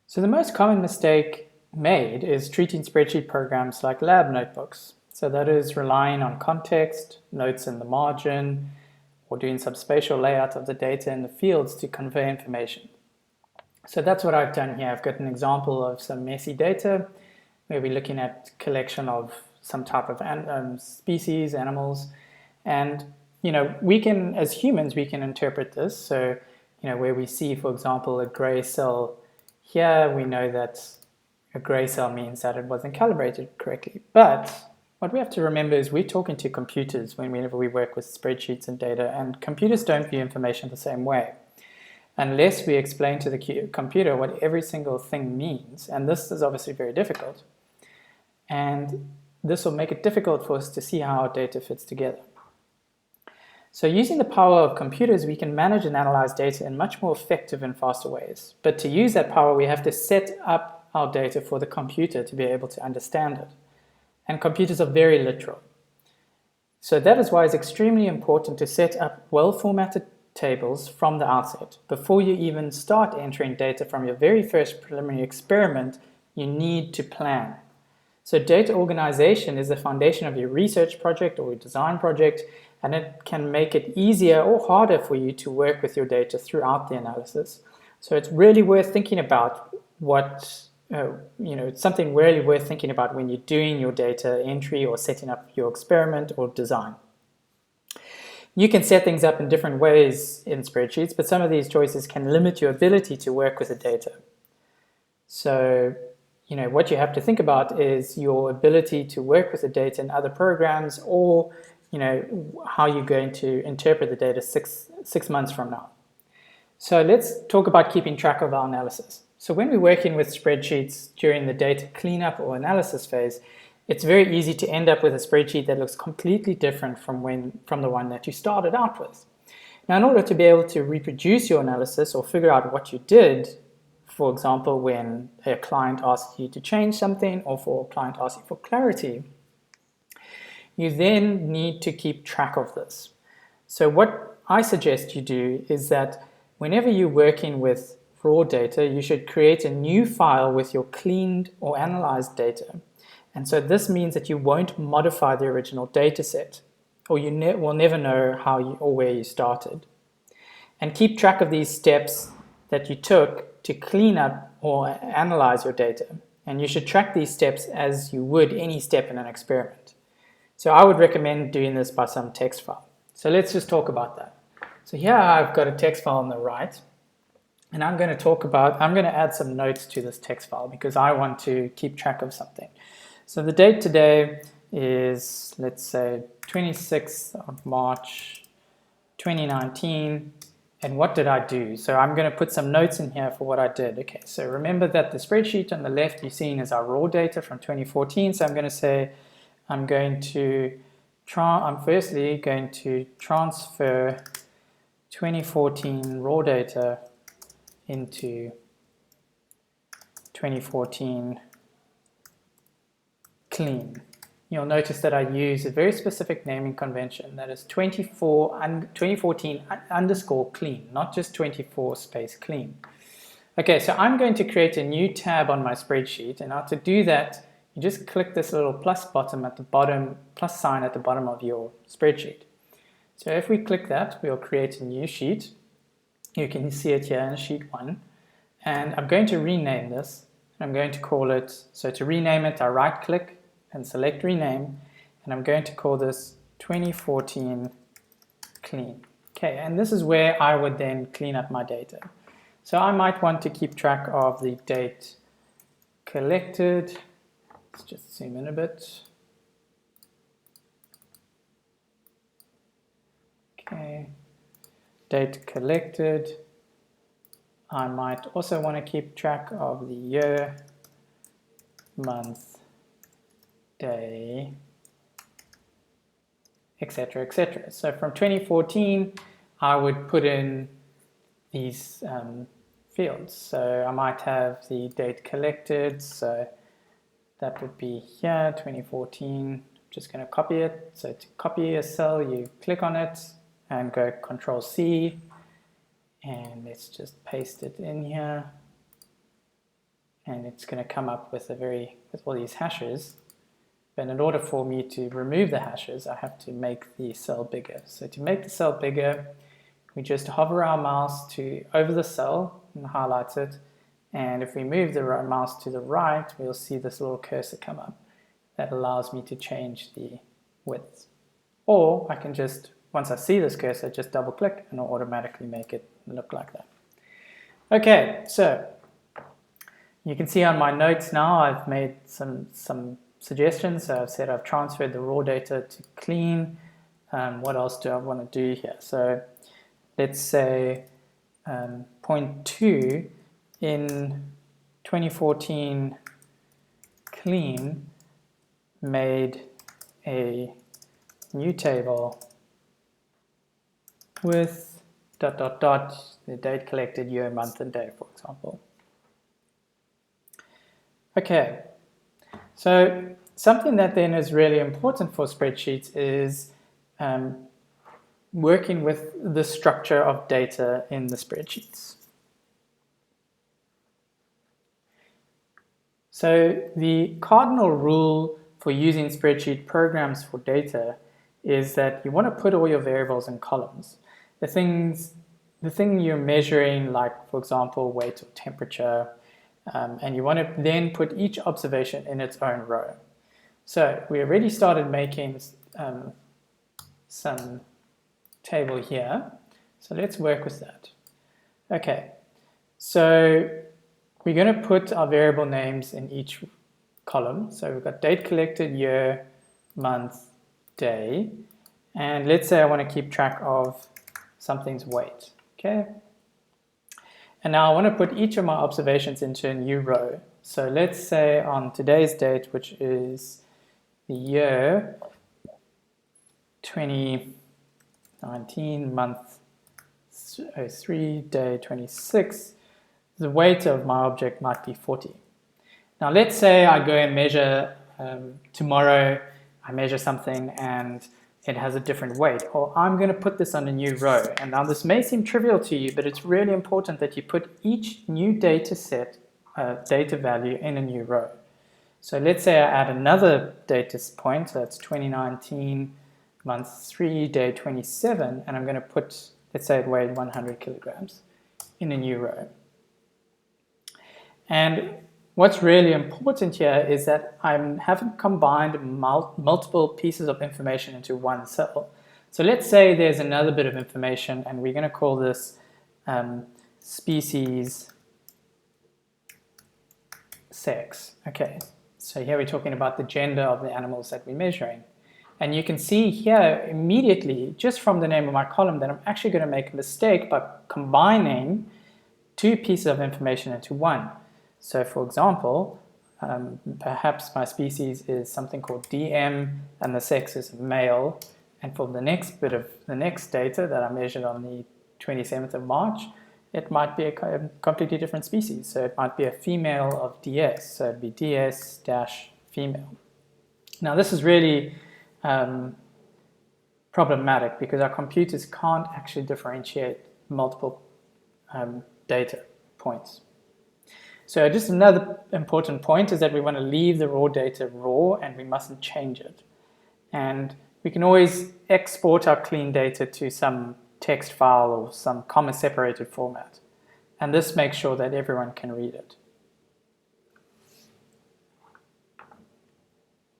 So the most common mistake made is treating spreadsheet programs like lab notebooks. So that is relying on context, notes in the margin, or doing some spatial layout of the data in the fields to convey information. So that's what I've done here. I've got an example of some messy data where we're looking at collection of some type of species, animals, and we can, as humans, we can interpret this. So where we see, for example, a gray cell here, we know that a gray cell means that it wasn't calibrated correctly. But what we have to remember is we're talking to computers whenever we work with spreadsheets and data, and computers don't view information the same way. Unless we explain to the computer what every single thing means, and this is obviously very difficult, and this will make it difficult for us to see how our data fits together. So using the power of computers, we can manage and analyze data in much more effective and faster ways. But to use that power, we have to set up our data for the computer to be able to understand it. And computers are very literal. So that is why it's extremely important to set up well-formatted tables from the outset. Before you even start entering data from your very first preliminary experiment, you need to plan. So data organization is the foundation of your research project or your design project, and it can make it easier or harder for you to work with your data throughout the analysis. So it's really worth thinking about it's something really worth thinking about when you're doing your data entry or setting up your experiment or design. You can set things up in different ways in spreadsheets, but some of these choices can limit your ability to work with the data. So what you have to think about is your ability to work with the data in other programs, or how you're going to interpret the data six months from now. So let's talk about keeping track of our analysis. So when we're working with spreadsheets during the data cleanup or analysis phase, it's very easy to end up with a spreadsheet that looks completely different from the one that you started out with. Now, in order to be able to reproduce your analysis or figure out what you did, for example, when a client asks you to change something or for a client asks you for clarity, you then need to keep track of this. So what I suggest you do is that whenever you're working with raw data, you should create a new file with your cleaned or analyzed data. And so this means that you won't modify the original data set, or you will never know how or where you started. And keep track of these steps that you took to clean up or analyze your data. And you should track these steps as you would any step in an experiment. So I would recommend doing this by some text file. So let's just talk about that. So here I've got a text file on the right, and I'm going to add some notes to this text file because I want to keep track of something. So the date today is, let's say, 26th of March, 2019. And what did I do? So I'm going to put some notes in here for what I did. Okay, so remember that the spreadsheet on the left you're seeing is our raw data from 2014. So I'm going to say, I'm firstly going to transfer 2014 raw data into 2014 clean. You'll notice that I use a very specific naming convention, that is 2014 underscore clean, not just 24 space clean. Okay, so I'm going to create a new tab on my spreadsheet, and now to do that, you just click this little plus sign at the bottom of your spreadsheet. So if we click that, we'll create a new sheet. You can see it here in sheet 1. And I'm going to rename this. I'm going to call it, so to rename it, I right click and select rename. And I'm going to call this 2014 clean. Okay, and this is where I would then clean up my data. So I might want to keep track of the date collected. Let's just zoom in a bit. Okay, date collected. I might also want to keep track of the year, month, day, etc., etc. So from 2014, I would put in these fields. So I might have the date collected, so that would be here, 2014. I'm just going to copy it. So to copy a cell, you click on it and go Control C. And let's just paste it in here. and it's going to come up with with all these hashes. But in order for me to remove the hashes, I have to make the cell bigger. So to make the cell bigger, we just hover our mouse over the cell and highlight it. And if we move the mouse to the right, we'll see this little cursor come up. That allows me to change the width. Or I can just, once I see this cursor, just double click and it'll automatically make it look like that. Okay, so you can see on my notes now I've made some suggestions. So I've said I've transferred the raw data to clean. What else do I want to do here? So let's say point 2 in 2014 clean made a new table with ... the date collected, year, month, and day, for example. Okay, so something that then is really important for spreadsheets is working with the structure of data in the spreadsheets. So the cardinal rule for using spreadsheet programs for data is that you want to put all your variables in columns. The thing you're measuring, like for example weight or temperature, and you want to then put each observation in its own row. So we already started making some table here, so let's work with that. Okay, so we're going to put our variable names in each column. So we've got date collected, year, month, day, and let's say I want to keep track of something's weight. Okay, and now I want to put each of my observations into a new row. So let's say on today's date, which is the year 2019, month 03, day 26, the weight of my object might be 40. Now let's say I go and measure tomorrow, I measure something and it has a different weight, or I'm going to put this on a new row. And now this may seem trivial to you, but it's really important that you put each new data set, data value in a new row. So let's say I add another data point, so that's 2019, month 3, day 27, and I'm going to put, let's say it weighed 100 kilograms in a new row. And what's really important here is that I haven't combined multiple pieces of information into one cell. So let's say there's another bit of information and we're going to call this species sex. Okay, so here we're talking about the gender of the animals that we're measuring. And you can see here immediately, just from the name of my column, that I'm actually going to make a mistake by combining two pieces of information into one. So for example, perhaps my species is something called DM and the sex is male. And for the next bit of the next data that I measured on the 27th of March, it might be a completely different species. So it might be a female of DS, so it'd be DS-female. Now this is really problematic because our computers can't actually differentiate multiple data points. So just another important point is that we want to leave the raw data raw and we mustn't change it. And we can always export our clean data to some text file or some comma separated format. And this makes sure that everyone can read it.